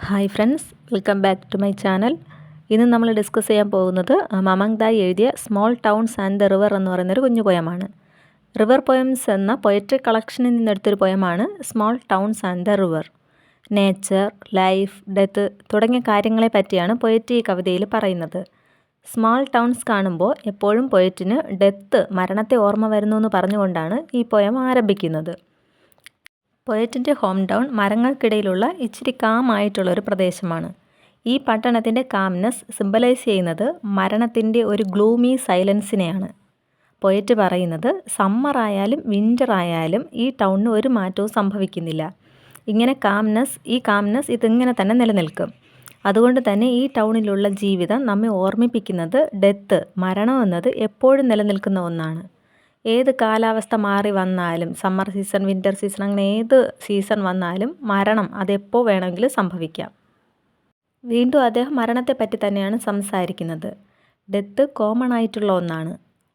Hi friends, welcome back to my channel. ഇന്ന് നമ്മൾ discuss ചെയ്യാൻ പോകുന്നത് മമങ് ദായ് എഴുതിയ small towns and the river എന്ന് പറയുന്നൊരു കുഞ്ഞു പോയമാണ്. റിവർ പോയംസ് എന്ന പൊയട്രി കളക്ഷനിൽ നിന്നെടുത്തൊരു പോയമാണ് small towns and the river. Nature, life, death തുടങ്ങിയ കാര്യങ്ങളെ പറ്റിയാണ് പൊയറ്റ് ഈ കവിതയിൽ പറയുന്നത്. സ്മോൾ ടൗൺസ് കാണുമ്പോൾ എപ്പോഴും പൊയറ്റിന് ഡെത്ത്, മരണത്തെ ഓർമ്മ വരുന്നു എന്ന് പറഞ്ഞുകൊണ്ടാണ് ഈ പോയം ആരംഭിക്കുന്നത്. പൊയറ്റിൻ്റെ ഹോം ടൗൺ മരങ്ങൾക്കിടയിലുള്ള ഇച്ചിരി കാമായിട്ടുള്ളൊരു പ്രദേശമാണ്. ഈ പട്ടണത്തിൻ്റെ കാംനെസ് സിംബലൈസ് ചെയ്യുന്നത് മരണത്തിൻ്റെ ഒരു ഗ്ലൂമി സൈലൻസിനെയാണ്. പൊയറ്റ് പറയുന്നത് സമ്മർ ആയാലും വിൻ്റർ ആയാലും ഈ ടൗണിന് ഒരു മാറ്റവും സംഭവിക്കുന്നില്ല. ഇങ്ങനെ ഈ കാംനെസ് ഇതിങ്ങനെ തന്നെ നിലനിൽക്കും. അതുകൊണ്ട് തന്നെ ഈ ടൗണിലുള്ള ജീവിതം നമ്മെ ഓർമ്മിപ്പിക്കുന്നത് ഡെത്ത്, മരണം എന്നത് എപ്പോഴും നിലനിൽക്കുന്ന ഒന്നാണ്. ഏത് കാലാവസ്ഥ മാറി വന്നാലും, സമ്മർ സീസൺ, വിൻ്റർ സീസൺ, അങ്ങനെ ഏത് സീസൺ വന്നാലും മരണം അതെപ്പോൾ വേണമെങ്കിലും സംഭവിക്കാം. വീണ്ടും അദ്ദേഹം മരണത്തെപ്പറ്റി തന്നെയാണ് സംസാരിക്കുന്നത്. ഡെത്ത് കോമൺ ആയിട്ടുള്ള ഒന്നാണ്.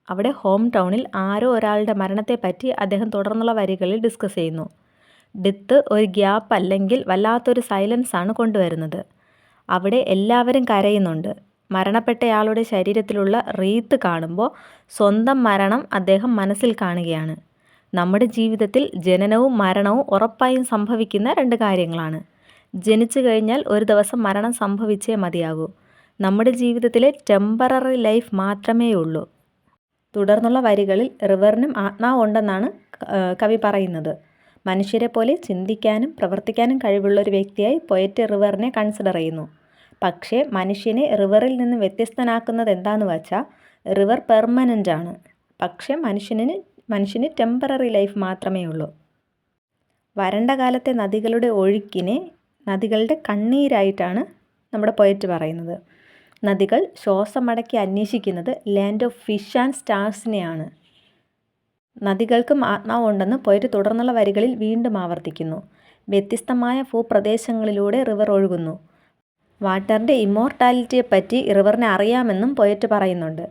അവിടെ ഹോം ടൗണിൽ ആരോ ഒരാളുടെ മരണത്തെപ്പറ്റി അദ്ദേഹം തുടർന്നുള്ള വരികളിൽ ഡിസ്കസ് ചെയ്യുന്നു. ഡെത്ത് ഒരു ഗ്യാപ്പ് അല്ലെങ്കിൽ വല്ലാത്തൊരു സൈലൻസ് ആണ് കൊണ്ടുവരുന്നത്. അവിടെ എല്ലാവരും കരയുന്നുണ്ട്. മരണപ്പെട്ടയാളുടെ ശരീരത്തിലുള്ള റീത്ത് കാണുമ്പോൾ സ്വന്തം മരണം അദ്ദേഹം മനസ്സിൽ കാണുകയാണ്. നമ്മുടെ ജീവിതത്തിൽ ജനനവും മരണവും ഉറപ്പായും സംഭവിക്കുന്ന രണ്ട് കാര്യങ്ങളാണ്. ജനിച്ചു കഴിഞ്ഞാൽ ഒരു ദിവസം മരണം സംഭവിച്ചേ മതിയാകൂ. നമ്മുടെ ജീവിതത്തിലെ ടെമ്പററി ലൈഫ് മാത്രമേ ഉള്ളൂ. തുടർന്നുള്ള വരികളിൽ റിവറിനും ആത്മാവുണ്ടെന്നാണ് കവി പറയുന്നത്. മനുഷ്യരെ പോലെ ചിന്തിക്കാനും പ്രവർത്തിക്കാനും കഴിവുള്ള ഒരു വ്യക്തിയായി പൊയറ്റ് റിവറിനെ കൺസിഡർ ചെയ്യുന്നു. പക്ഷേ മനുഷ്യനെ റിവറിൽ നിന്ന് വ്യത്യസ്തനാക്കുന്നത് എന്താണെന്ന് വെച്ചാൽ റിവർ പെർമനൻ്റ് ആണ്. പക്ഷേ മനുഷ്യന് ടെമ്പററി ലൈഫ് മാത്രമേ ഉള്ളൂ. വരണ്ട കാലത്തെ നദികളുടെ ഒഴുക്കിനെ നദികളുടെ കണ്ണീരായിട്ടാണ് നമ്മുടെ പൊയറ്റ് പറയുന്നത്. നദികൾ ശ്വാസമടക്കി അന്വേഷിക്കുന്നത് ലാൻഡ് ഓഫ് ഫിഷ് ആൻഡ് സ്റ്റാർസിനെയാണ്. നദികൾക്കും ആത്മാവുണ്ടെന്ന് പൊയറ്റ് തുടർന്നുള്ള വരികളിൽ വീണ്ടും ആവർത്തിക്കുന്നു. വ്യത്യസ്തമായ ഭൂപ്രദേശങ്ങളിലൂടെ റിവർ ഒഴുകുന്നു. വാട്ടറിൻ്റെ ഇമ്മോർട്ടാലിറ്റിയെപ്പറ്റി റിവറിനെ അറിയാമെന്നും പൊയറ്റ് പറയുന്നുണ്ട്.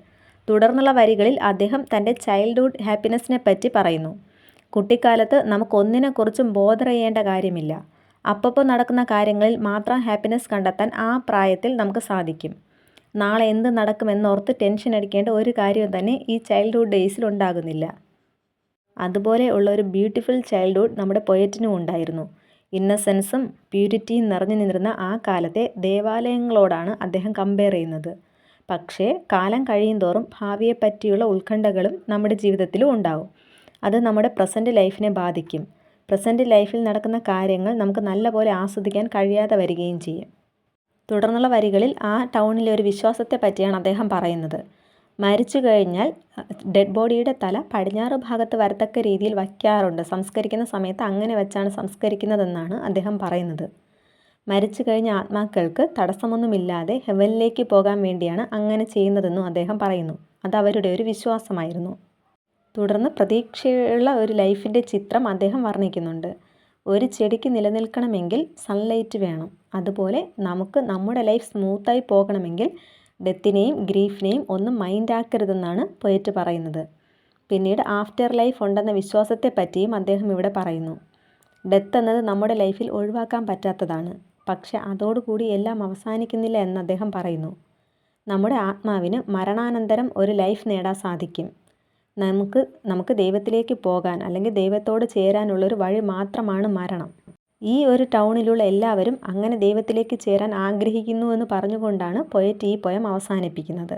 തുടർന്നുള്ള വരികളിൽ അദ്ദേഹം തൻ്റെ ചൈൽഡ്ഹുഡ് ഹാപ്പിനെസ്സിനെ പറ്റി പറയുന്നു. കുട്ടിക്കാലത്ത് നമുക്കൊന്നിനെക്കുറിച്ചും ബോധർ ചെയ്യേണ്ട കാര്യമില്ല. അപ്പോൾ നടക്കുന്ന കാര്യങ്ങളിൽ മാത്രം ഹാപ്പിനെസ് കണ്ടെത്താൻ ആ പ്രായത്തിൽ നമുക്ക് സാധിക്കും. നാളെ എന്ത് നടക്കുമെന്നോർത്ത് ടെൻഷൻ അടിക്കേണ്ട ഒരു കാര്യവും തന്നെ ഈ ചൈൽഡ്ഹുഡ് ഡേയ്സിൽ ഉണ്ടാകുന്നില്ല. അതുപോലെ ഉള്ള ഒരു ബ്യൂട്ടിഫുൾ ചൈൽഡ്ഹുഡ് നമ്മുടെ പൊയറ്റിനും ഉണ്ടായിരുന്നു. ഇന്നസെൻസും പ്യൂരിറ്റിയും നിറഞ്ഞു നിന്നിരുന്ന ആ കാലത്തെ ദേവാലയങ്ങളോടാണ് അദ്ദേഹം കമ്പയർ ചെയ്യുന്നത്. പക്ഷേ കാലം കഴിയുന്തോറും ഭാവിയെപ്പറ്റിയുള്ള ഉത്കണ്ഠകളും നമ്മുടെ ജീവിതത്തിലും ഉണ്ടാവും. അത് നമ്മുടെ പ്രസൻറ്റ് ലൈഫിനെ ബാധിക്കും. പ്രസൻറ്റ് ലൈഫിൽ നടക്കുന്ന കാര്യങ്ങൾ നമുക്ക് നല്ലപോലെ ആസ്വദിക്കാൻ കഴിയാതെ വരികയും ചെയ്യും. തുടർന്നുള്ള വരികളിൽ ആ ടൗണിലെ ഒരു വിശ്വാസത്തെ പറ്റിയാണ് അദ്ദേഹം പറയുന്നത്. മരിച്ചു കഴിഞ്ഞാൽ ഡെഡ് ബോഡിയുടെ തല പടിഞ്ഞാറ് ഭാഗത്ത് വരത്തക്ക രീതിയിൽ വയ്ക്കാറുണ്ട്. സംസ്കരിക്കുന്ന സമയത്ത് അങ്ങനെ വെച്ചാണ് സംസ്കരിക്കുന്നതെന്നാണ് അദ്ദേഹം പറയുന്നത്. മരിച്ചു കഴിഞ്ഞ ആത്മാക്കൾക്ക് തടസ്സമൊന്നുമില്ലാതെ ഹെവനിലേക്ക് പോകാൻ വേണ്ടിയാണ് അങ്ങനെ ചെയ്യുന്നതെന്നും അദ്ദേഹം പറയുന്നു. അത് അവരുടെ ഒരു വിശ്വാസമായിരുന്നു. തുടർന്ന് പ്രതീക്ഷയുള്ള ഒരു ലൈഫിൻ്റെ ചിത്രം അദ്ദേഹം വർണ്ണിക്കുന്നുണ്ട്. ഒരു ചെടിക്ക് നിലനിൽക്കണമെങ്കിൽ സൺലൈറ്റ് വേണം. അതുപോലെ നമുക്ക് നമ്മുടെ ലൈഫ് സ്മൂത്തായി പോകണമെങ്കിൽ ഡെത്തിനെയും ഗ്രീഫിനെയും ഒന്നും മൈൻഡാക്കരുതെന്നാണ് പൊയറ്റ് പറയുന്നത്. പിന്നീട് ആഫ്റ്റർ ലൈഫ് ഉണ്ടെന്ന വിശ്വാസത്തെ പറ്റിയും അദ്ദേഹം ഇവിടെ പറയുന്നു. ഡെത്ത് എന്നത് നമ്മുടെ ലൈഫിൽ ഒഴിവാക്കാൻ പറ്റാത്തതാണ്. പക്ഷെ അതോടുകൂടി എല്ലാം അവസാനിക്കുന്നില്ല എന്ന് അദ്ദേഹം പറയുന്നു. നമ്മുടെ ആത്മാവിന് മരണാനന്തരം ഒരു ലൈഫ് നേടാൻ സാധിക്കും. നമുക്ക് ദൈവത്തിലേക്ക് പോകാൻ അല്ലെങ്കിൽ ദൈവത്തോട് ചേരാനുള്ളൊരു വഴി മാത്രമാണ് മരണം. ഈ ഒരു ടൗണിലുള്ള എല്ലാവരും അങ്ങനെ ദൈവത്തിലേക്ക് ചേരാൻ ആഗ്രഹിക്കുന്നു എന്ന് പറഞ്ഞുകൊണ്ടാണ് പൊയറ്റ് ഈ പോയം അവസാനിപ്പിക്കുന്നത്.